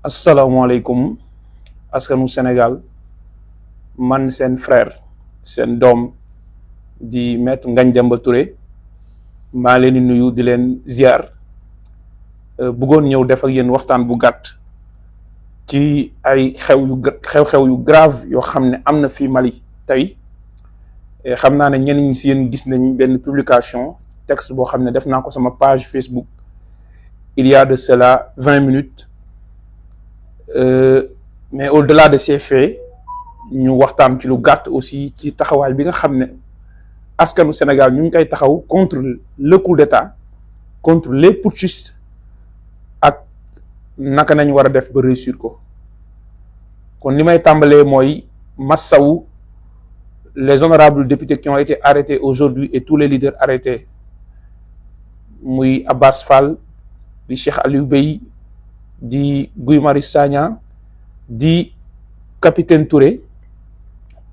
asalaamaaleykum askanu Sénégal man seen frère seen doom di maître Ngagne Demba Touré maa leen di nuyu di leen ziar bëggoon ñëw def ak yéen waxtaan bu gàtt ci ay xew-xew yu grave yoo xam ne am na fii Mali tey xam naa ne ñenn ñi si yéen gis nañ benn publication texte boo xam ne def naa ko sama page Facebook il y a de cela 20 minutes. Mais au-delà de ces faits ñu waxtaan ci lu gàtt aussi ci taxawaay bi nga xam ne askanu Sénégal ñu ngi koy taxaw contre le coup d'État contre les putschistes ak naka nañ war a def ba réussir ko. Kon li may tàmbalee mooy massawu les honorables députés qui ont été arrêtés aujourd'hui et tous les leaders arrêtés muy Abbas Fall di Cheikh Aliou Bey di Guy Marius Sagna di capitaine Touré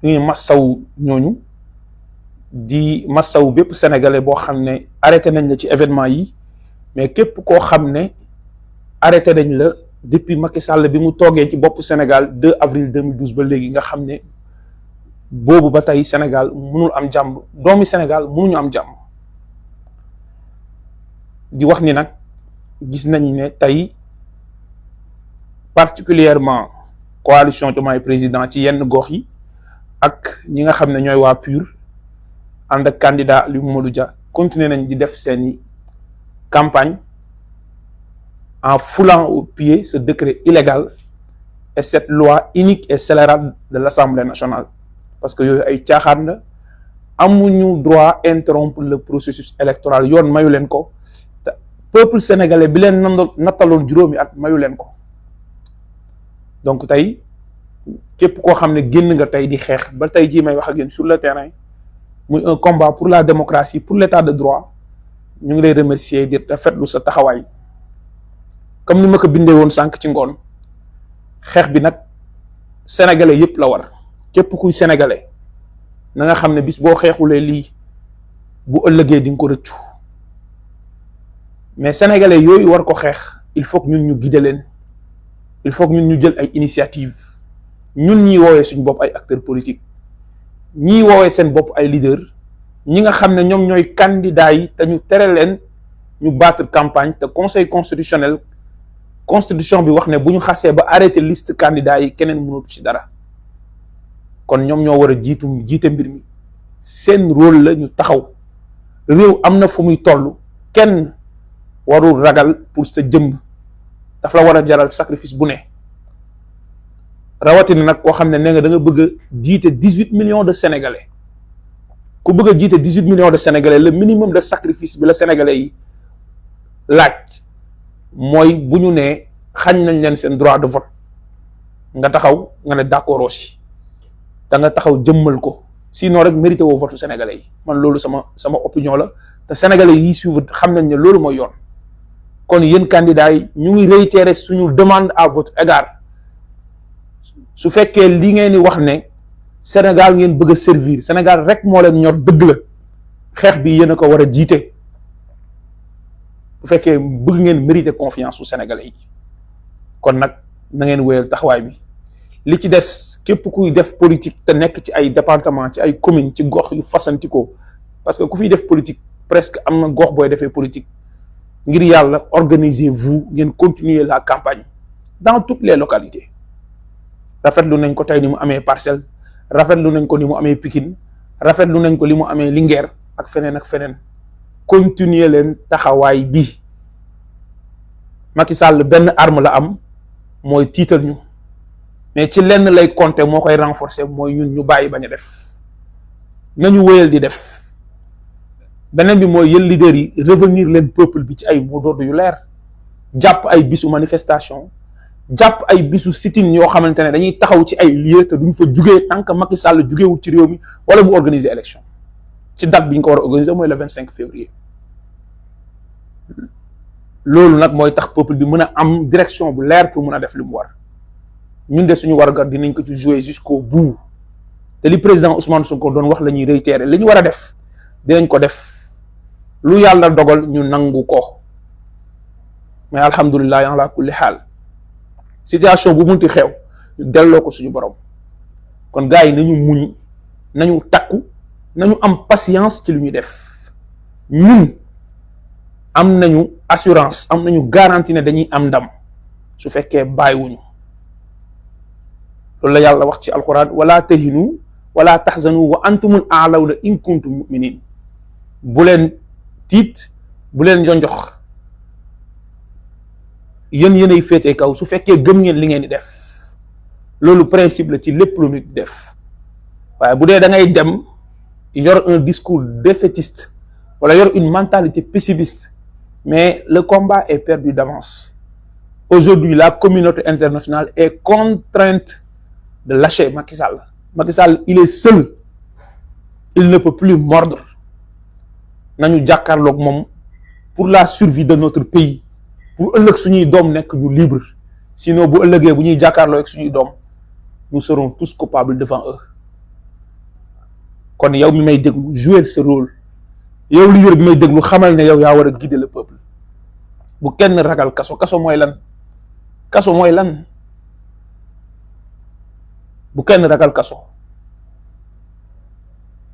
ñuy massaw ñooñu di massaw bépp sénégalais boo xam ne arrêté nañ la ci événement yi mais képp koo xam ne arrêté nañ la depuis Macky Sall bi mu toogee ci bopp Sénégal 2 avril 2012 ba léegi nga xam ne boobu ba tey Sénégal mënul am jàmm doomi Sénégal mënuñu am jàmm di wax ni nag gis nañ ne tey particulièrement coalition Diomaye président ci yenn gox yi ak ñi nga xam ne ñooy waa PUR ànd ak candidat Aliou Mamadou Dia continuer nañ di def seeni campagne en foulant au pied ce décret illégal et cette loi unique et scélérate de l'Assemblée nationale parce que yooyu ay caaxaan la amuñu droit interrompre le processus électoral yoon mayu leen ko te peuple sénégalais bi leen nattaloon juróomi at mayu leen ko. Donc tey képp koo xam ne génn nga tey di xeex ba tey jii may wax ak yéen sur le terrain muy un combat pour la démocratie pour l'état de droit ñu ngi lay remercier di rafetlu sa taxawaay comme ni ma ko bindee woon sànq ci ngoon xeex bi nag sénégalais yépp la war képp kuy sénégalais na nga xam ne bis boo xeexulee lii bu ëllëgee di nga ko rëccu mais sénégalais yooyu war ko xeex il faut que ñun ñu guider leen. Il faut que ñun ñu jël ay initiative ñun ñiy woowee suñu bopp ay acteurs politiques ñiy woowee seen bopp ay leaders ñi nga xam ne ñoom ñooy candidats yi te ñu tere leen ñu battre campagne te conseil constitutionnel constitution bi wax ne bu ñu xasee ba arrêter liste candidats yi keneen mënatu ci dara kon ñoom ñoo war a jiite mbir mi seen rôle la ñu taxaw réew am na fu muy toll kenn warul ragal pour sa jëmb daf la war a jaral sacrifice bu ne rawatina nag koo xam ne nee nga da nga bëgg a jiite 18 millions de sénégalais ku bëgg a jiite 18 millions de sénégalais le minimum de sacrifice bi la sénégalais yi laaj mooy bu ñu nee xañ nañ leen seen droit de vote nga taxaw nga ne d'accord aussi da nga taxaw jëmmal ko sinon rek mérité woo votu sénégalais yi man loolu sama opinion la te sénégalais yi suivre xam nañ ne loolu mooy yoon. kon yéen candidats yi ñu ngi réitérer suñu demande à votre égard su fekkee li ngeen di wax ne Sénégal ngeen bëgg a servir Sénégal rek moo leen ñor dëgg la xeex bi yéen a ko war a jiite bu fekkee bëgg ngeen mériter confiance su Sénégalais yi kon nag na ngeen wéyal taxawaay bi li ci des képp kuy def politique te nekk ci ay département ci ay commune ci gox yu fasantikoo parce que ku fiy def politique presque am na gox booy defee politique. ngir yàlla organisez-vous ngeen continuer la campagne dans toutes les localités rafetlu nañ ko tey ni mu amee Parcelles rafetlu nañ ko ni mu amee Pikine rafetlu nañ ko li mu amee Linguère ak feneen ak feneen continuer leen taxawaay bi Macky Sall benn arme la am mooy tiital ñu mais ci lenn lay compter moo koy renforcer mooy ñun ñu bàyyi bañ a def nañu wéyal di def. beneen bi mooy yéen leaders yi revenir leen peuple bi ci ay mot d'ordre yu leer jàpp ay bisu manifestation jàpp ay bisu sit-in yoo xamante ne dañuy taxaw ci ay lieux te duñ fa jugee tant que Macky Sall jugewul ci réew mi wala mu organiser élection ci date bi ñu ko war a organiser mooy le 25 février loolu nag mooy tax peuple bi mën a am direction bu leer pour mën a def li mu war ñun de suñu warugar dinañ ko ci jouer jusqu'au bout te li président Ousmane Sonko doon wax la ñuy réitérer li ñu war a def dinañ ko def. lu yàlla dogal ñu nangu ko mais alhamdulilah ala kulli xaal situation bu munti xew ñu delloo ko suñu borom. kon gars yi nañu muñ, nañu takku, nañu am patience ci lu ñuy def. ñun am nañu assurance, am nañu garantie ne dañuy am ndam su fekkee bàyyiwuñu. loolu la yàlla wax ci alquran, wala tahinu wala tahzanu wa antumul a'lawna in kuntum mu'minin. bu leen tiit, bu leen jonjox, yéenay féetee kaw su fekkee gëm ngeen li ngeen di def. loolu principe la ci lépp lu nit def. waaye bu dee da ngay dem yor un discours défaitiste wala yor une mentalité pessimiste, mais le combat est perdu d'avance. Aujourd'hui, la communauté internationale est contrainte de lâcher Macky Sall. Macky Sall, il est seul. Il ne peut plus mordre. Nañu jàkkaarloog moom pour la survie de notre pays, pour ëllëg suñuy doom nekk ñu libre. Sinon bu ëllëgee bu ñuy jàkkaarloo ak suñuy doom, nous serons tous coupables devant eux. kon yow mi may déglu, jouer ce rôle. yow leader bi may déglu, xamal ne yow yaa war a guider le peuple. bu kenn ragal kaso. kaso mooy lan? kaso mooy lan? bu kenn ragal kaso.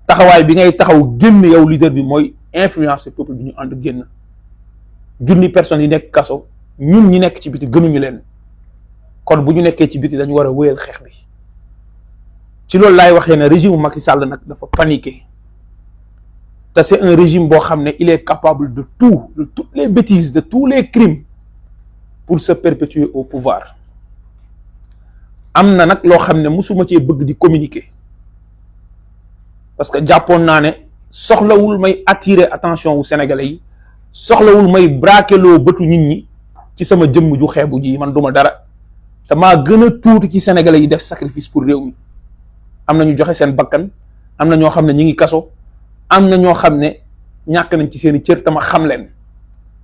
taxawaay bi ngay taxaw génn yow leader bi mooy influencer peuple bi ñu ànd génn. junni personnes yi nekk kaso, ñun ñi nekk ci biti gënuñu leen. kon bu ñu nekkee ci biti dañu war a wéyal xeex bi. ci loolu laay waxee ne régime Macky Sall nag dafa paniqué. te c'est un régime boo xam ne il est capable de tout, de toutes les bêtises, de tous les crimes pour se perpétuer au pouvoir. am na nag loo xam ne musuma cee bëgg di communiquer parce que jàppoon naa ne soxlawul may attirer attention wu Sénégalais yi, soxlawul may braquer loo bëtu nit ñi ci sama jëmm ju xeebu ji. man duma dara te maa gën a tuuti ci Sénégalais yi def sacrifice pour réew mi. am na ñu joxe seen bakkan, am na ñoo xam ne ñi ngi kaso, am na ñoo xam ne ñàkk nañ ci seen i cër, tama xam leen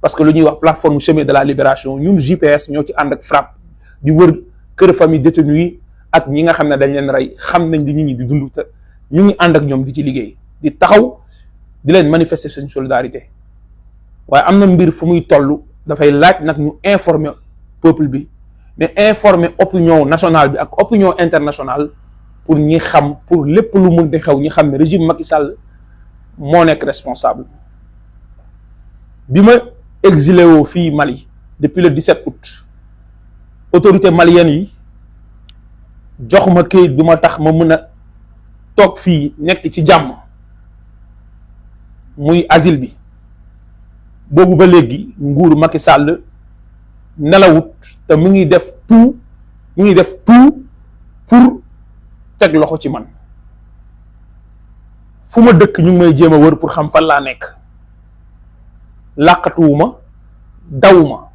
parce que lu ñuy wax plateforme chemin de la libération, ñun JPS ñoo ci ànd ak FRAPP di wër kër famille détenu yi ak ñi nga xam ne dañ leen rey, xam nañ li nit ñi di dund te ñu ngi ànd ak ñoom di ci liggéey, di taxaw di leen manifester seen solidarité. waaye am na mbir fu muy toll dafay laaj nag ñu informer peuple bi, mais informer opinion nationale bi ak opinion internationale pour ñi xam, pour lépp lu mën di xew ñi xam ne régime Macky Sall moo nekk responsable. bi ma exilé woo fii Mali depuis le 17 août autorité malienne yi jox ma këyit bi ma tax ma mën a toog fii nekk ci jàmm, muy asile bi. boobu ba léegi nguuru Macky Sall nelawut te mu ngi def tout pour teg loxo ci man. fu ma dëkk ñu ngi may jéem a wër pour xam fan laa nekk. làqatuwuma, dawuma,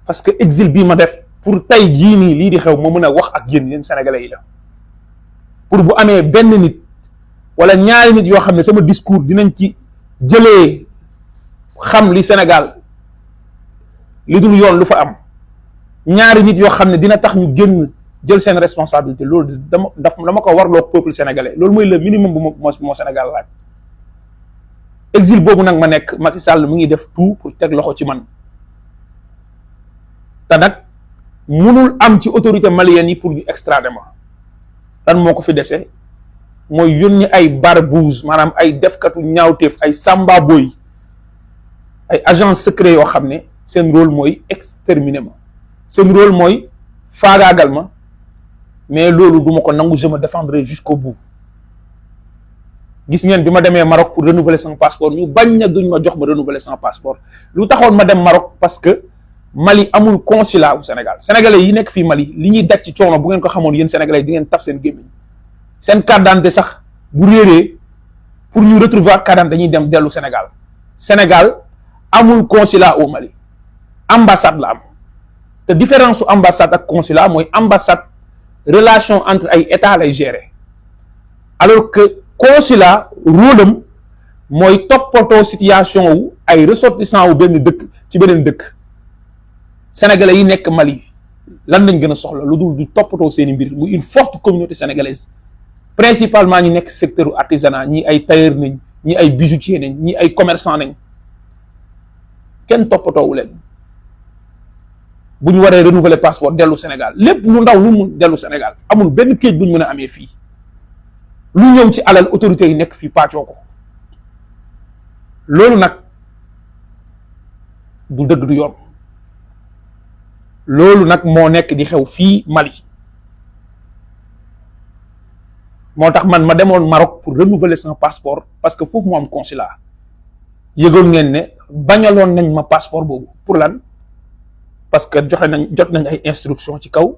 parce que exil bii ma def pour tey jii nii lii di xew ma mën a wax ak yéen sénégalais yi la. pour bu amee benn nit wala ñaari nit yoo xam ne sama discours dinañ ci jëlee xam li Sénégal li dul yoon lu fa am, ñaari nit yoo xam ne dina tax ñu génn jël seen responsabilité, loolu dama ko warloo peuple sénégalais. loolu mooy le minimum bu moo Sénégal laaj. exil boobu nag ma nekk, Macky Sall mu ngi def tout pour teg loxo ci man. te nag munul am ci autorité malienne yi pour ñu extrader ma. lan moo ko fi dese mooy yónni ay barbouze, maanaam ay defkatu ñaawteef, ay samba boy, ay agents secrets yoo xam ne seen rôle mooy exterminer ma, seen rôle mooy faagaagal ma. mais loolu duma ko nangu, je me défendrai jusqu'au bout. gis ngeen bi ma demee Maroc pour renouveler sama passeport, ñu bañ na duñ ma jox ma renouveler sama passeport. lu taxoon ma dem Maroc parce que Mali amul consulat au Sénégal. sénégalais yi nekk fii Mali li ñuy daj ci coono bu ngeen ko xamoon yéen sénégalais di ngeen taf seen gémmiñ. seen carte d'identité sax bu réeree pour ñu retrouver carte d'identité dañuy dem dellu Sénégal. Sénégal amul consulat au Mali, ambassade la am. te différence su ambassade ak consulat mooy ambassade relation entre ay état lay gérer, alors que consulat rôle am mooy toppatoo situation wu ay ressortissants wu benn dëkk ci beneen dëkk. sénégalais yi nekk Mali lan lañ gën a soxla lu dul du toppatoo seeni mbir, muy une forte communauté sénégalaise, principalement ñi nekk secteur artisanat, ñi ay tailleur nañ, ñi ay bijoutier nañ, ñi ay commerçant nañ. kenn toppatoowu leen. bu ñu waree renouveler passeport dellu Sénégal lépp lu ndaw lu mun dellu Sénégal amul benn këyit bu ñu mën a amee fii lu ñëw ci alal autorités yi nekk fii pàccoo ko loolu nag du dëgg du yoon loolu nag moo nekk di xew fii Mali moo tax man ma demoon Maroc pour renouveler son passeport parce que foofu moo am consulat yëgoon ngeen ne bañaloon nañ ma passeport boobu pour lan parce que jot nañ ay instructions ci kaw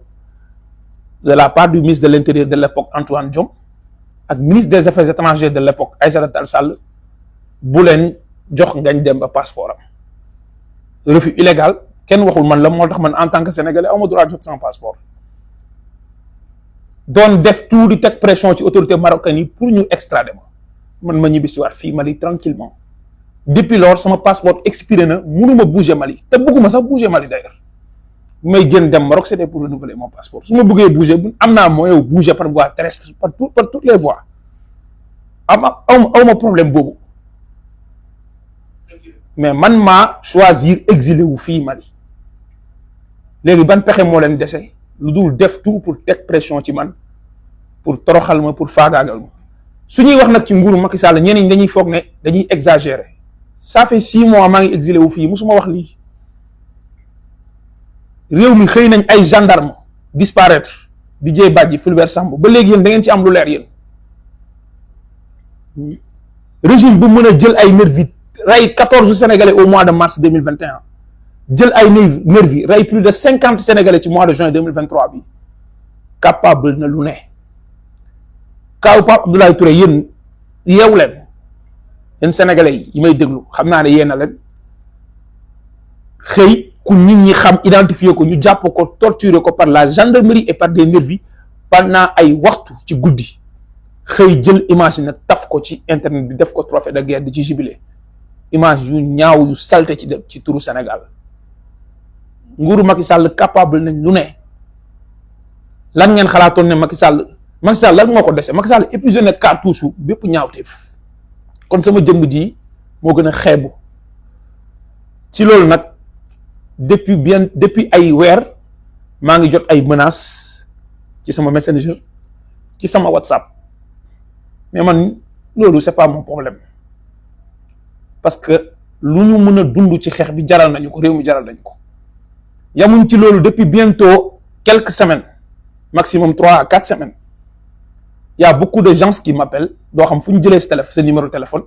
de la part du ministre de l'Intérieur de l'époque Antoine Diome ak ministre des Affaires étrangères de l'époque Aïssata Tall Sall bu leen jox Ngagne Demba passeport am refus illégal kenn waxul man la moo tax man en tant que sénégalais aw ma droit jot sama passeport doon def tout di teg pression ci autorité marocaine yi pour ñu extrader man ma ñibbi si waat fii Mali tranquillement depuis lors sama passeport expiré na mënuma bouger Mali te bëgguma sax bouger Mali d'ailleurs may génn dem Maroc c'était pour renouveler mon passeport su ma bëggee bouger am naa moyen bouger par voie terrestre par toutes les voies awma problème boobu mais man maa choisir exilé wu fii Mali léegi ban pexe moo leen dese lu dul def tout pour teg pression ci man pour toroxal ma pour faagaagal ma su ñuy wax nag ci nguuru Macky Sall ñeneen ñi dañuy foog ne dañuy exagérer ça fait 6 mois maa ngi exilé wu fii musuma wax lii réew mi xëy nañ ay gendarme disparaître Didier Badji Fulbert Sambou ba léegi yéen da ngeen ci am lu leer yéen régime bu mën a jël ay nervi rey 14 Sénégalais au mois de mars 2021 jël ay nervi rey plus de 50 Sénégalais ci mois de juin 2023 bi capable na lu ne kaaw Pape Abdoulaye Touré yéen yeewu leen yéen Sénégalais yi may déglu xam naa ne yéen a leen xëy ku nit ñi xam identifier ko ñu jàpp ko torturer ko par la gendarmerie et par des nervis pendant ay waxtu ci guddi xëy jël image nag taf ko ci internet bi def ko trophée de guerre di ci jubilé image yu ñaaw yu salte ci turu Sénégal nguuru Macky Sall capable nañ lu ne lan ngeen xalaatoon ne Macky Sall lan moo ko dese Macky Sall épuisé na cartouche bépp ñaawteef kon sama jëmm ji moo gën a xeebu ci loolu nag depuis ay weer maa ngi jot ay menaces ci sama messenger ci sama WhatsApp mais man loolu c'est pas mon problème parce que lu ñu mën a dund ci xeex bi jaral nañu ko réew mi jaral nañu ko yamuñ ci loolu depuis bientôt quelques semaines maximum 3 à 4 semaines il y a beaucoup de gens qui m'appellent doo xam fu ñu jëlee sa numéro de téléphone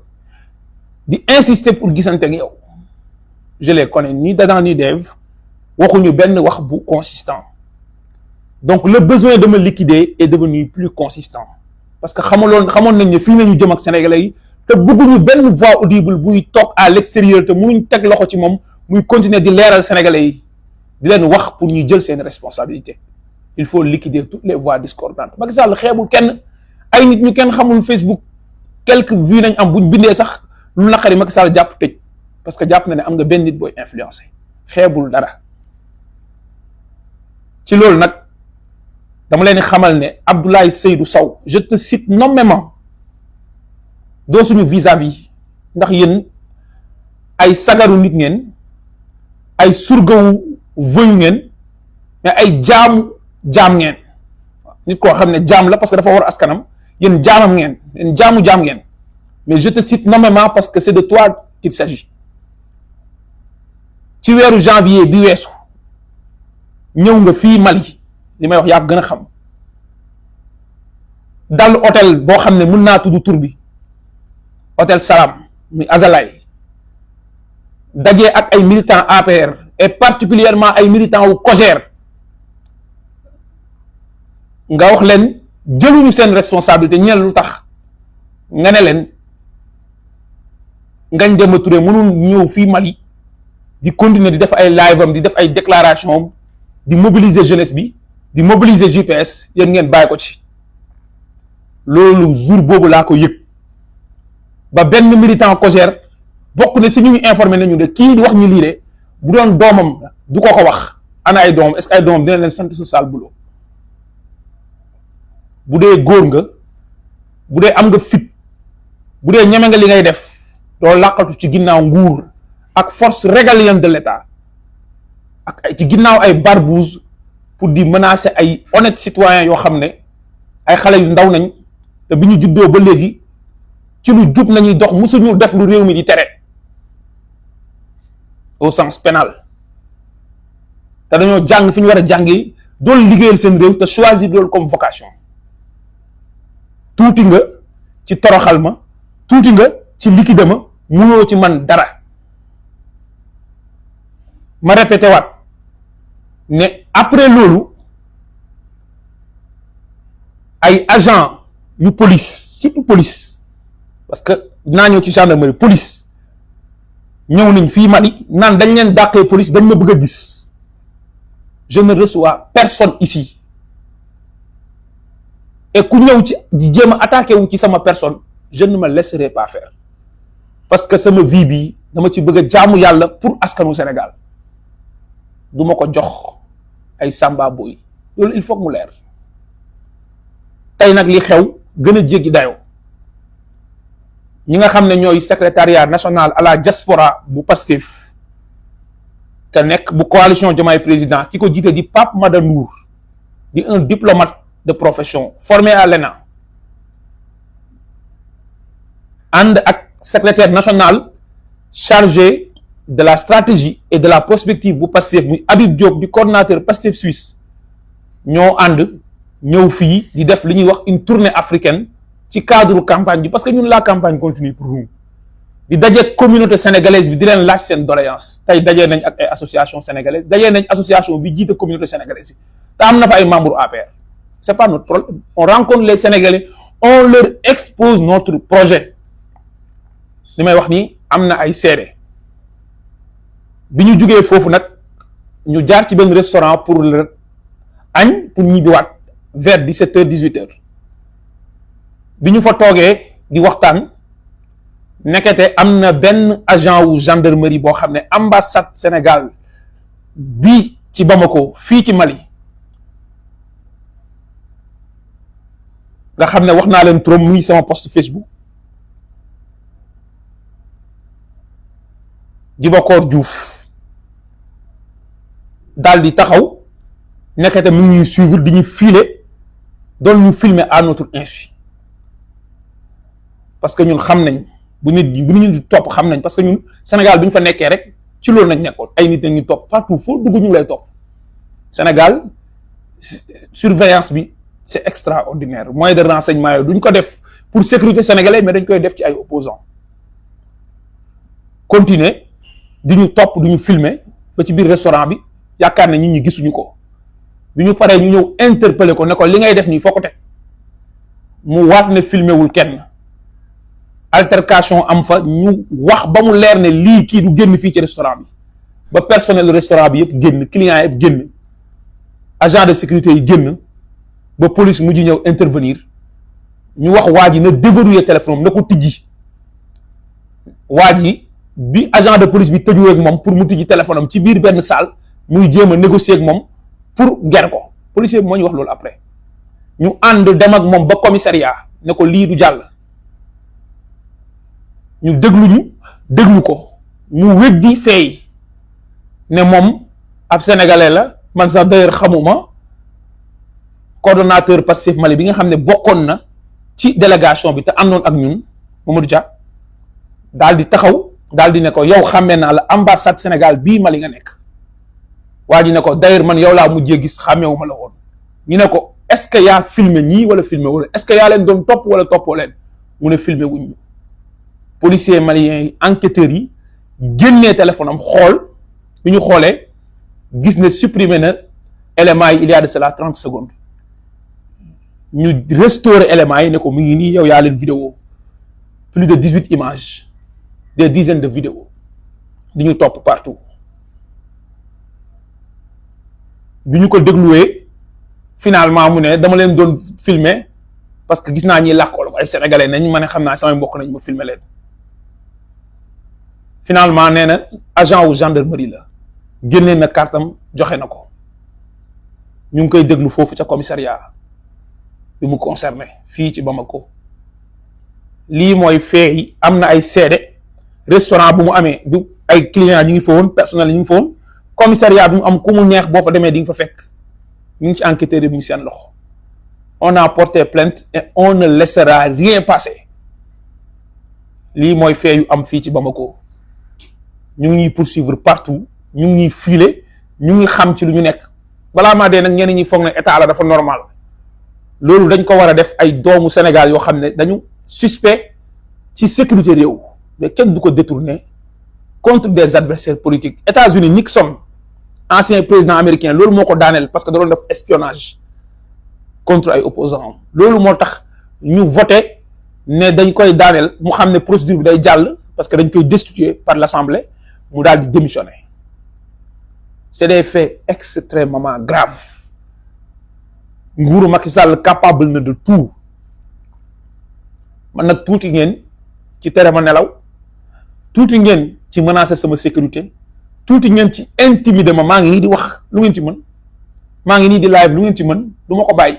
di insister pour gisante ak yow je les connais ni d'Adam ni d'Ève waxuñu benn wax bu consistant donc le besoin de me liquider est devenu plus consistant parce que xamoon nañ ne fii nañu jëm ak Sénégalais yi te bëgguñu benn voix audible buy toog à l'extérieur te mënuñ teg loxo ci moom muy continuer di leeral Sénégalais yi di leen wax pour ñuy jël seen responsabilité il faut liquider toutes les voix discordantes Macky Sall xeebul kenn ay nit ñu kenn xamul Facebook quelques vues nañ am buñ bindee sax lu naqari Macky Sall jàpp tëj parce que jàpp na ne am nga benn nit booy influencer xeebul dara ci loolu nag dama leen xamal ne Abdoulaye Seydou Sow je te cite nommément doo suñu vis-à-vis ndax yéen ay sagaru nit ngeen ay surgawu vëyu ngeen mais ay jaam ngeen nit koo xam ne jaam la parce que dafa war askanam yéen jaamam ngeen yéen jaam ngeen mais je te cite nommément parce que c'est de toi qu'il s'agit ci weeru janvier bi weesu ñëw nga fii Mali li may wax yaa gën a xam dal hôtel boo xam ne mën naa tudd tur bi hôtel Salam muy Azalaï dajee ak ay militants APR et particulièrement ay militants wu COJER nga wax leen jëluñu seen responsabilité ñeel lu tax nga ne leen Ngagne Demba Touré mënul ñëw fii Mali di continuer di def ay live am di def ay déclaration am di mobiliser jeunesse bi di mobiliser GPS yéen ngeen bàyyi ko ci loolu jour boobu laa ko yëg ba benn militant COJER bokk ne si ñu ngi informé nañu de kii di wax ñu lii de bu doon doomam du ko wax ana ay doomam est-ce que ay doomam dina leen sant sa sale boulot bu dee góor nga bu dee am nga fit bu dee ñeme nga li ngay def doo làqatu ci ginnaaw nguur ak force régalienne de l'État ak ay ci ginnaaw ay barbouze pour di menacer ay honnêtes citoyens yoo xam ne ay xale yu ndaw nañ te bi ñu juddoo ba léegi ci lu jub nañuy dox musuñu def lu réew mi di tere au sens pénal te dañoo jàng fi ñu war a jàngee doon liggéeyal seen réew te choisir loolu comme vocation tuuti nga ci toroxal ma tuuti nga ci liquider ma munoo ci man dara. ma répété waat ne après loolu ay agent yu police surtout police parce que naa ñëw ci gendarmerie police ñëw nañ fii Mali naan dañ leen dàqee police dañ ma bëgg a gis je ne reçois personne ici et ku ñëw ci di jéem a attaqué wu ci sama personne je ne me laisserai pas faire parce que sama vie bi dama ci bëgg a jaamu yàlla pour askanu Sénégal du ma ko jox ay samba boy loolu il faut que mu leer tey nag li xew gën a jéggi dayoo ñi nga xam ne ñooy secrétariat national à la diaspora bu Pastef te nekk bu coalition Diomaye président ki ko jiite di Pape Mada Ndour di un diplomate de profession formé à l'ENA ànd ak secrétaire national chargé de la stratégie et de la prospective bu Pastef muy Habib Diop di coordonnateur Pastef Suisse ñoo ànd ñëw fii di def li ñuy wax une tournée africaine ci cadre campagne bi parce que ñun la campagne continue pour nous di daje communauté sénégalaise bi di leen laaj seen doléance tey dajee nañ ak ay association sénégalaise dajee nañ association bi jiite communauté sénégalaise bi te am na fa ay membres APR c'est pas notre problème on rencontre les Sénégalais on leur expose notre projet li may wax nii am na ay seede bi ñu jugee foofu nag ñu jaar ci benn restaurant pour le añ pour ñibbiwaat vers 17h 18h bi ñu fa toogee di waxtaan nekkete am na benn agent wu gendarmerie boo xam ne ambassade Sénégal bi ci Bamako fii ci Mali nga xam ne wax naa leen trop muy sama post Facebook Djibockor Diouf daal di taxaw nekkete mu ngi ñuy suivre di ñu filer doon ñu filmer à notre insu parce que ñun xam nañ bu nit ñu di topp xam nañ parce que ñun Sénégal bi ñu fa nekkee rek ci loolu nañ nekkoon ay nit nañu topp partout foo dugg ñu lay topp Sénégal surveillance bi c'est extraordinaire moyen de renseignement yooyu duñ ko def pour sécurité sénégalais mais dañ koy def ci ay opposants continuer di ñu topp du ñu filmer ba ci biir restaurant bi yaakaar ne nit ñi gisuñu ko bi ñu paree ñu ñëw interpeller ko ne ko li ngay def nii foo ko teg mu waat ne filmer wul kenn altercation am fa ñu wax ba mu leer ne lii kii du génn fii ci restaurant bi ba personnel restaurant bi yëpp génn client yëpp génn agent de sécurité yi génn ba police mujj ñëw intervenir ñu wax waa ji na déverrouiller téléphone am na ko tijji waa ji bi agent de police bi tëjuwee ak moom pour mu tijji téléphone am ci biir benn salle muy jéem a négocier ak moom pour ger ko policier bi moo ñu wax loolu après ñu ànd dem ak moom ba commissariat ne ko lii du jàll ñu déglu ko mu weddi feey ne moom ab sénégalais la man sax d'ailleurs xamuma coordonnateur Pastef Mali bi nga xam ne bokkoon na ci délégation bi te àndoon ak ñun Mamadou Dia daal di taxaw daal di ne ko yow xàmmee naa la ambassade Sénégal bii Mali nga nekk waa ji ne ko d'ailleurs man yow laa mujjee gis xàmmeewuma la woon ñu ne ko est-ce que yaa filmé ñii wala filmé wala est-ce que yaa leen doon topp wala toppoo leen mu ne filmé wuñ ñu policiers maliens yi enquêteurs yi génnee téléphone am xool bi ñu xoolee gis ne supprimé na éléments yi il y a de cela 30 secondes ñu restaurer éléments yi ne ko mu ngi nii yow yaa leen vidéo plus de 18 images des dizaines de vidéos di ñu topp partout bi ñu ko dégluwee finalement mu ne dama leen doon filmer parce que gis naa ñi làkk wolof ay sénégalais nañ ma ne xam naa samay mbokk nañ ma filmer leen finalement nee na agent wu gendarmerie la génnee na kartam joxe na ko ñu ngi koy déglu foofu ca commissariat bi mu concerné fii ci Bamako lii mooy fee yi am na ay seede restaurant bu mu amee du ay clients ñu ngi fa woon personnel ñu ngi fa woon commissariat bi mu am ku mu neex boo fa demee di nga fa fekk ñu ngi ci enquêteurs yi mu ngi seen loxo. On a porté plainte et on ne laissera rien passer lii mooy fee yu am fii ci Bamako ñu ngi ñuy poursuivre partout ñu ngi ñuy filer ñu ngi xam ci lu ñu nekk balaa maa dee nag ñenn ñi foog ne état la dafa normal loolu dañ ko war a def ay doomu Sénégal yoo xam ne dañu suspect ci sécurité réew mais kenn du ko détourner contre des adversaires politiques. États-Unis Nixon ancien président américain loolu moo ko daaneel parce que da doon def espionnage contre ay opposants loolu moo tax ñu voté ne dañ koy daaneel mu xam ne procédure bi day jàll parce que dañ koy destituer par l'Assemblée mu daal di démissionner. C'est des faits extrêmement graves nguuru Macky Sall capable na de tout man nag tuuti ngeen ci tere ma nelaw tuuti ngeen ci menacer sama sécurité tuuti ngeen ci intimider ma maa ngi nii di wax lu ngeen ci mën maa ngi nii di live lu ngeen ci mën du ma ko bàyyi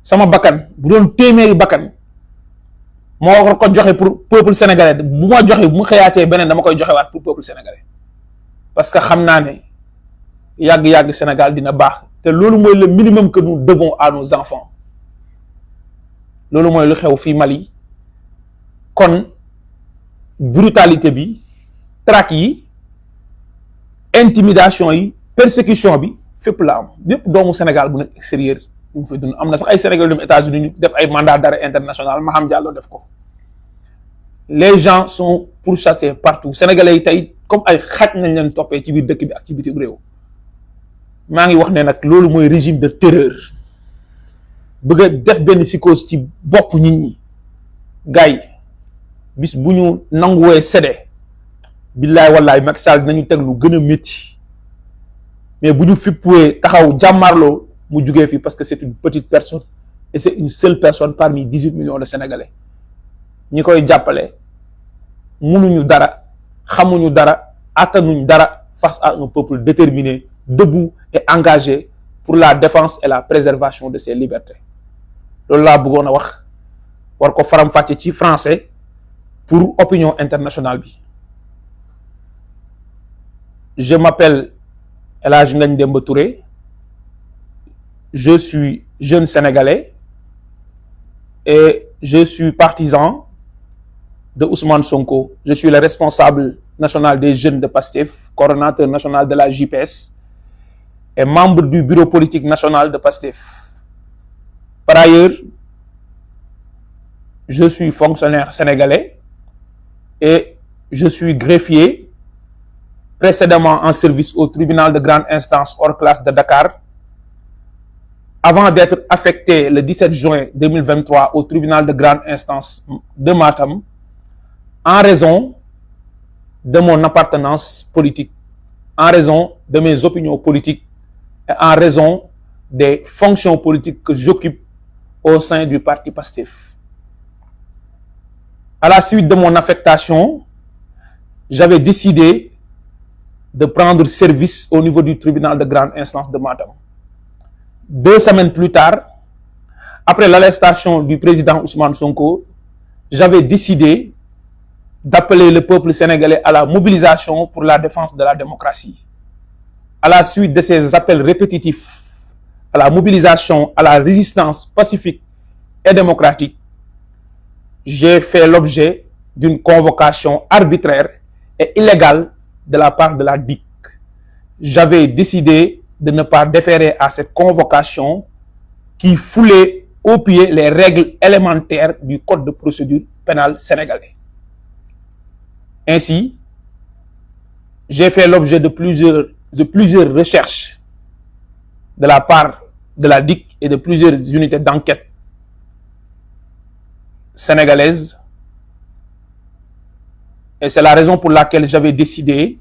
sama bakkan bu doon téeméeri bakkan moo war ko joxe pour peuple sénégalais bu ma joxe bu mu xëyaatee beneen dama koy joxewaat pour peuple sénégalais parce que xam naa ne yàgg-yàgg Sénégal dina baax te loolu mooy le minimum que nous devons à nos enfants loolu mooy lu xew fii Mali kon brutalité bi traque yi intimidation yi persécution bi fépp la am bépp doomu Sénégal bu nekk extérieur bu mu fay dund am na sax ay Sénégal yu dem États-Unis ñu def ay mandat d'arrêt international Maham Diallo def ko les gens sont pourchassés partout sénégalais yi tey comme ay xaj nañ leen toppee ci biir dëkk bi ak ci bitim réew maa ngi wax ne nag loolu mooy régime de terreur bëgg a def benn psychose ci bopp nit ñi gars yi bis bu ñu nanguwee séddee billaay wallaay Macky Sall dinañu teg lu gën a métti mais bu ñu fippuwee taxaw jàmmarloo mu jugee fii parce que c'est une petite personne et c'est une seule personne parmi 18 millions de Sénégalais ñi koy jàppale mënuñu dara xamuñu dara attanuñ dara face à un peuple déterminé debout et engagé pour la défense et la préservation de ses libertés loolu laa bëggoon a wax war ko faram-fàcce ci français pour opinion internationale bi. Je m'appelle El Hadj Ngagne Demba Touré, je suis jeune sénégalais et je suis partisan de Ousmane Sonko. Je suis le responsable national des jeunes de PASTEF, coordonnateur national de la JPS et membre du bureau politique national de PASTEF. Par ailleurs, je suis fonctionnaire sénégalais et je suis greffier précédemment en service au tribunal de grande instance hors classe de Dakar, avant d'être affecté le 17 juin 2023 au tribunal de grande instance de Matam, en raison de mon appartenance politique, en raison de mes opinions politiques et en raison des fonctions politiques que j'occupe au sein du parti PASTEF. À la suite de mon affectation, j'avais décidé de prendre service au niveau du tribunal de grande instance de Matam. 2 semaines plus tard, après l'arrestation du président Ousmane Sonko, j'avais décidé d'appeler le peuple sénégalais à la mobilisation pour la défense de la démocratie. À la suite de ces appels répétitifs à la mobilisation, à la résistance pacifique et démocratique, j'ai fait l'objet d'une convocation arbitraire et illégale de la part de la DIC. J'avais décidé de ne pas déférer à cette convocation qui foulait aux pieds les règles élémentaires du code de procédure pénale sénégalais. Ainsi, j'ai fait l'objet de plusieurs recherches de la part de la DIC et de plusieurs unités d'enquête sénégalaises. Et c'est la raison pour laquelle j'avais décidé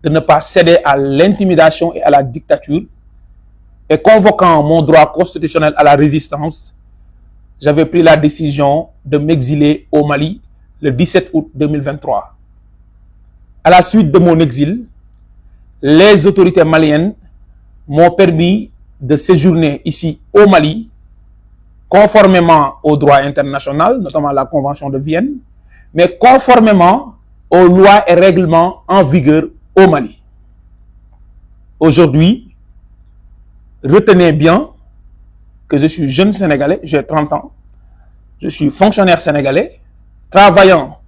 de ne pas céder à l'intimidation et à la dictature. Et convoquant mon droit constitutionnel à la résistance, j'avais pris la décision de m'exiler au Mali le 17 août 2023. À la suite de mon exil, les autorités maliennes m'ont permis de séjourner ici au Mali, conformément au droit international, notamment la Convention de Vienne, mais conformément aux lois et règlements en vigueur au Mali. Aujourd'hui, retenez bien que je suis jeune Sénégalais, j'ai 30 ans, je suis fonctionnaire sénégalais, travailleur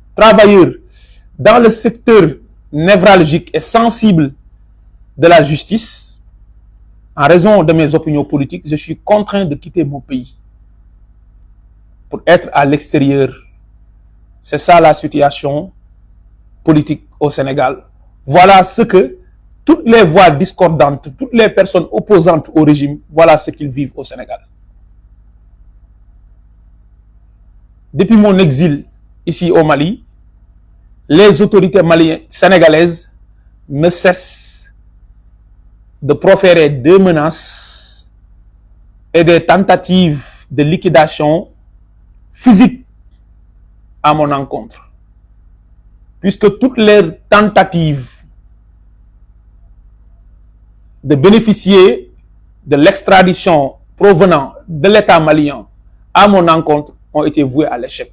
dans le secteur névralgique et sensible de la justice. En raison de mes opinions politiques, je suis contraint de quitter mon pays pour être à l'extérieur. C'est ça la situation politique au Sénégal. Voilà ce que toutes les voix discordantes, toutes les personnes opposantes au régime, voilà ce qu'ils vivent au Sénégal. Depuis mon exil ici au Mali, les autorités maliennes, sénégalaises ne cessent de proférer des menaces et des tentatives de liquidation physique à mon encontre. Puisque toutes les tentatives de bénéficier de l'extradition provenant de l'État malien à mon encontre ont été vouées à l'échec.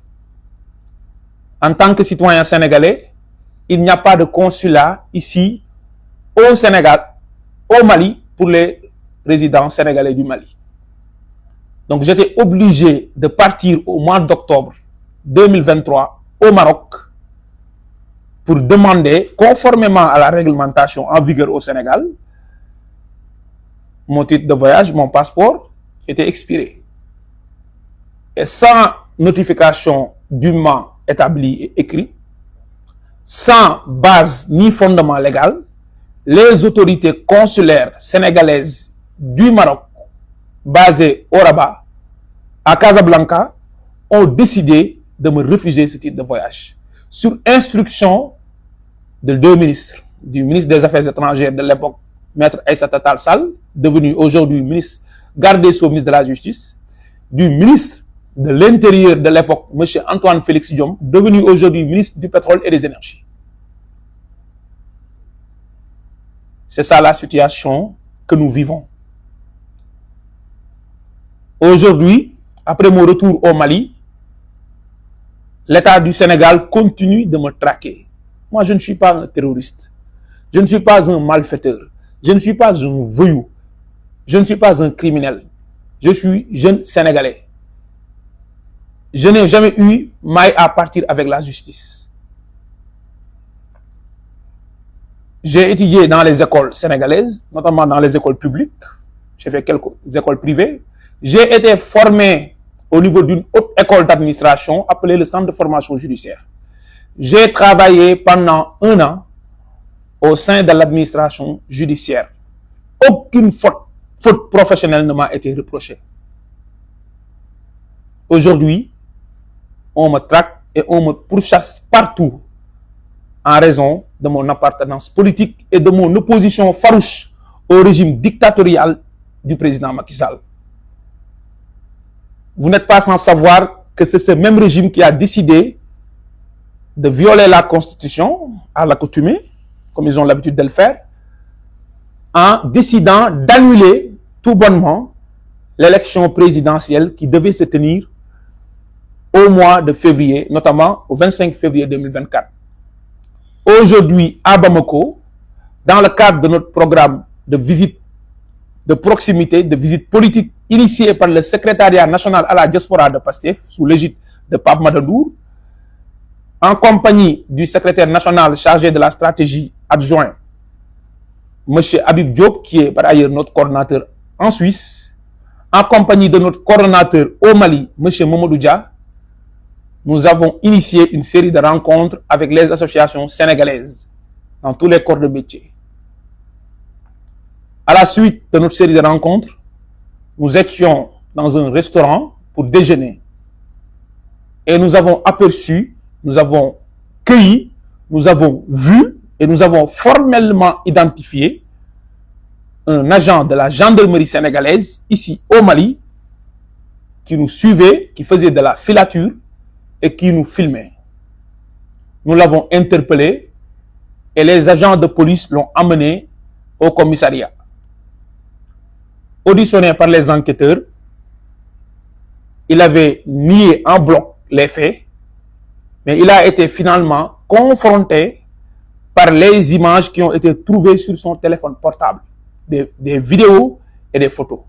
En tant que citoyen sénégalais, il n'y a pas de consulat ici au Sénégal, au Mali, pour les résidents sénégalais du Mali. Donc j'étais obligé de partir au mois d'octobre 2023 au Maroc pour demander, conformément à la réglementation en vigueur au Sénégal, mon titre de voyage, mon passeport était expiré. Et sans notification dûment établie et écrite, sans base ni fondement légal, les autorités consulaires sénégalaises du Maroc, basées au Rabat, à Casablanca, ont décidé de me refuser ce titre de voyage. Sur instruction de deux ministres, du ministre des Affaires étrangères de l'époque, Maître Aïssata Tall Sall, devenu aujourd'hui ministre, garde des Sceaux, ministre de la Justice, du ministre de l'Intérieur de l'époque, M. Antoine Félix Diome, devenu aujourd'hui ministre du Pétrole et des Énergies. C'est ça la situation que nous vivons. Aujourd'hui, après mon retour au Mali, l'État du Sénégal continue de me traquer. Moi, je ne suis pas un terroriste. Je ne suis pas un malfaiteur. Je ne suis pas un voyou. Je ne suis pas un criminel. Je suis jeune Sénégalais. Je n'ai jamais eu maille à partir avec la justice. J'ai étudié dans les écoles sénégalaises, notamment dans les écoles publiques. J'ai fait quelques écoles privées. J'ai été formé au niveau d'une haute école d'administration appelée le Centre de formation judiciaire. J'ai travaillé pendant 1 an au sein de l'administration judiciaire. Aucune faute professionnelle ne m'a été reprochée. Aujourd'hui, on me traque et on me pourchasse partout en raison de mon appartenance politique et de mon opposition farouche au régime dictatorial du président Macky Sall. Vous n'êtes pas sans savoir que c'est ce même régime qui a décidé de violer la Constitution à l'accoutumée, comme ils ont l'habitude de le faire, en décidant d'annuler tout bonnement l'élection présidentielle qui devait se tenir au mois de février, notamment au 25 février 2024. Aujourd'hui, à Bamako, dans le cadre de notre programme de visite de proximité, de visite politique initié par le secrétariat national à la diaspora de PASTEF, sous l'égide de Pape Madadour, en compagnie du secrétaire national chargé de la stratégie adjoint, M. Habib Diop, qui est par ailleurs notre coordonnateur en Suisse, en compagnie de notre coordonnateur au Mali, M. Mamadou Dia, nous avons initié une série de rencontres avec les associations sénégalaises dans tous les corps de métier. À la suite de notre série de rencontres, nous étions dans un restaurant pour déjeuner et nous avons aperçu, nous avons cueilli, nous avons vu et nous avons formellement identifié un agent de la gendarmerie sénégalaise ici au Mali qui nous suivait, qui faisait de la filature et qui nous filmait. Nous l'avons interpellé et les agents de police l'ont amené au commissariat. Auditionné par les enquêteurs, il avait nié en bloc les faits, mais il a été finalement confronté par les images qui ont été trouvées sur son téléphone portable. des vidéos et des photos.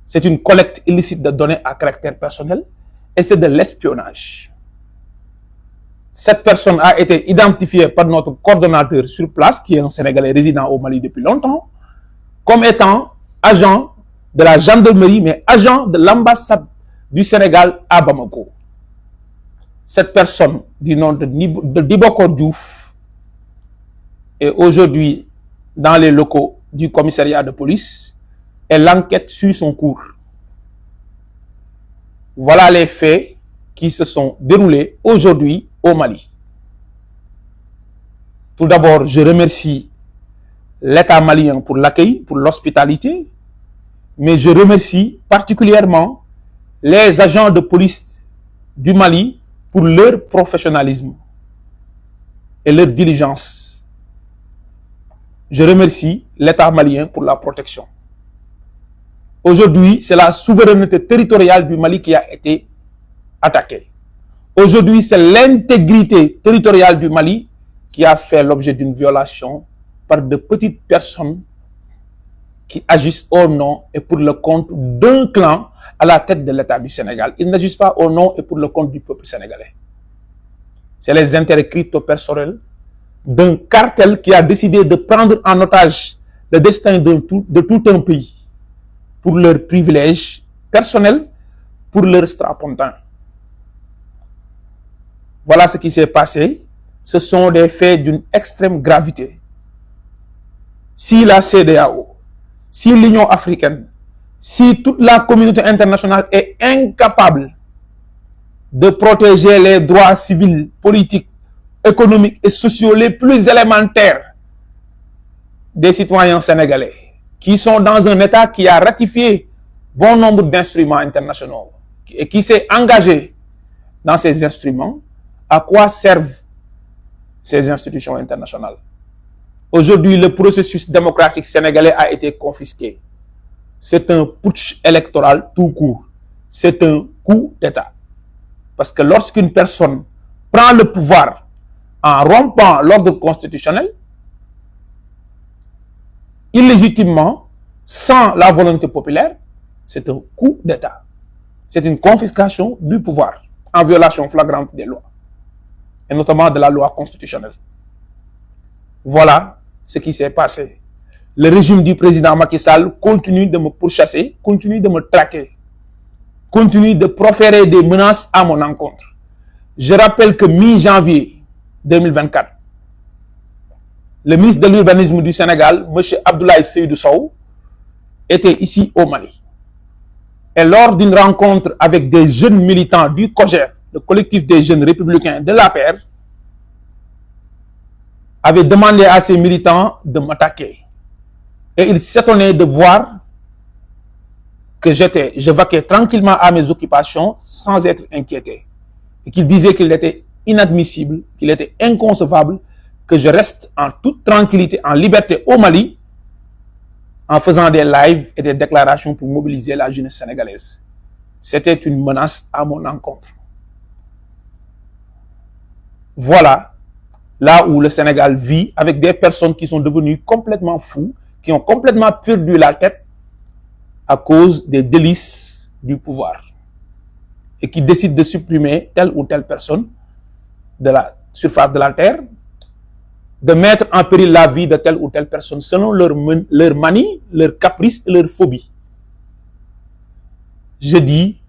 C'est une collecte illicite de données à caractère personnel et c'est de l'espionnage. Cette personne a été identifiée par notre coordonnateur sur place, qui est un Sénégalais résident au Mali depuis longtemps, comme étant agent de la gendarmerie, mais agent de l'ambassade du Sénégal à Bamako. Cette personne, du nom de Dibokor Diouf, est aujourd'hui dans les locaux du commissariat de police et l'enquête suit son cours. Voilà les faits qui se sont déroulés aujourd'hui au Mali. Tout d'abord, je remercie l'État malien pour l'accueil, pour l'hospitalité, mais je remercie particulièrement les agents de police du Mali pour leur professionnalisme et leur diligence. Je remercie l'État malien pour la protection. Aujourd'hui, c'est la souveraineté territoriale du Mali qui a été attaquée. Aujourd'hui, c'est l'intégrité territoriale du Mali qui a fait l'objet d'une violation par de petites personnes qui agissent au nom et pour le compte d'un clan à la tête de l'État du Sénégal. Ils n'agissent pas au nom et pour le compte du peuple sénégalais. C'est les intérêts crypto-personnels d'un cartel qui a décidé de prendre en otage le destin de tout un pays pour leurs privilèges personnels, pour leurs strapontins. Voilà ce qui s'est passé. Ce sont des faits d'une extrême gravité. Si la CEDEAO, si l'Union africaine, si toute la communauté internationale est incapable de protéger les droits civils, politiques, économiques et sociaux les plus élémentaires des citoyens sénégalais, qui sont dans un État qui a ratifié bon nombre d'instruments internationaux et qui s'est engagé dans ces instruments, à quoi servent ces institutions internationales? Aujourd'hui, le processus démocratique sénégalais a été confisqué. C'est un putsch électoral tout court. C'est un coup d'État. Parce que lorsqu'une personne prend le pouvoir en rompant l'ordre constitutionnel, illégitimement, sans la volonté populaire, c'est un coup d'État. C'est une confiscation du pouvoir en violation flagrante des lois, et notamment de la loi constitutionnelle. Voilà ce qui s'est passé. Le régime du président Macky Sall continue de me pourchasser, continue de me traquer, continue de proférer des menaces à mon encontre. Je rappelle que mi-janvier 2024, le ministre de l'Urbanisme du Sénégal, M. Abdoulaye Seydou Sow, était ici au Mali. Et lors d'une rencontre avec des jeunes militants du COJER, le collectif des jeunes républicains de l'APR, avait demandé à ces militants de m'attaquer. Et il s'étonnait de voir que je vaquais tranquillement à mes occupations sans être inquiété. Et qu'il disait qu'il était inadmissible, qu'il était inconcevable que je reste en toute tranquillité, en liberté au Mali, en faisant des lives et des déclarations pour mobiliser la jeunesse sénégalaise. C'était une menace à mon encontre. Voilà là où le Sénégal vit avec des personnes qui sont devenues complètement fous, qui ont complètement perdu la tête à cause des délices du pouvoir et qui décident de supprimer telle ou telle personne de la surface de la terre, de mettre en péril la vie de telle ou telle personne selon leur manie, leur caprice et leur phobie. Je dis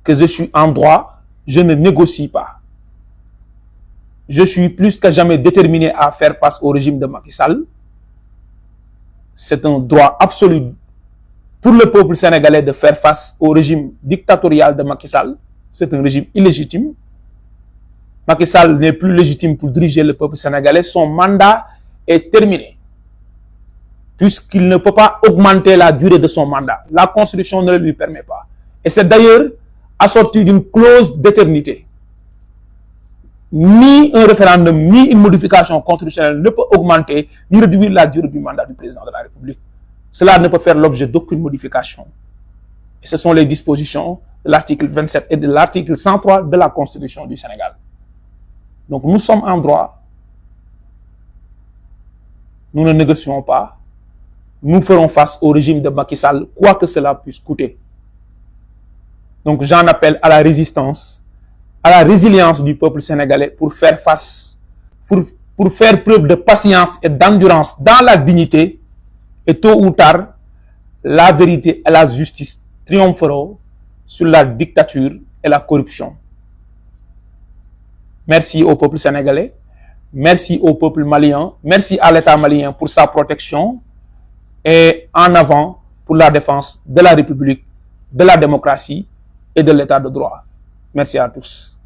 que je suis en droit, je ne négocie pas. Je suis plus que jamais déterminé à faire face au régime de Macky Sall. C'est un droit absolu pour le peuple sénégalais de faire face au régime dictatorial de Macky Sall. C'est un régime illégitime. Macky Sall n'est plus légitime pour diriger le peuple sénégalais. Son mandat est terminé. Puisqu'il ne peut pas augmenter la durée de son mandat. La Constitution ne le lui permet pas. Et c'est d'ailleurs assorti d'une clause d'éternité. Ni un référendum, ni une modification constitutionnelle ne peut augmenter, ni réduire la durée du mandat du président de la République. Cela ne peut faire l'objet d'aucune modification. Et ce sont les dispositions de l'article 27 et de l'article 103 de la Constitution du Sénégal. Donc nous sommes en droit nous ne négocions pas. Nous ferons face au régime de Macky Sall, quoi que cela puisse coûter. Donc j'en appelle à la résistance, à la résilience du peuple sénégalais pour faire face, pour faire preuve de patience et d'endurance dans la dignité. Et tôt ou tard, la vérité et la justice triompheront sur la dictature et la corruption. Merci au peuple sénégalais, merci au peuple malien, merci à l'État malien pour sa protection et en avant pour la défense de la République, de la démocratie et de l'État de droit. Merci à tous.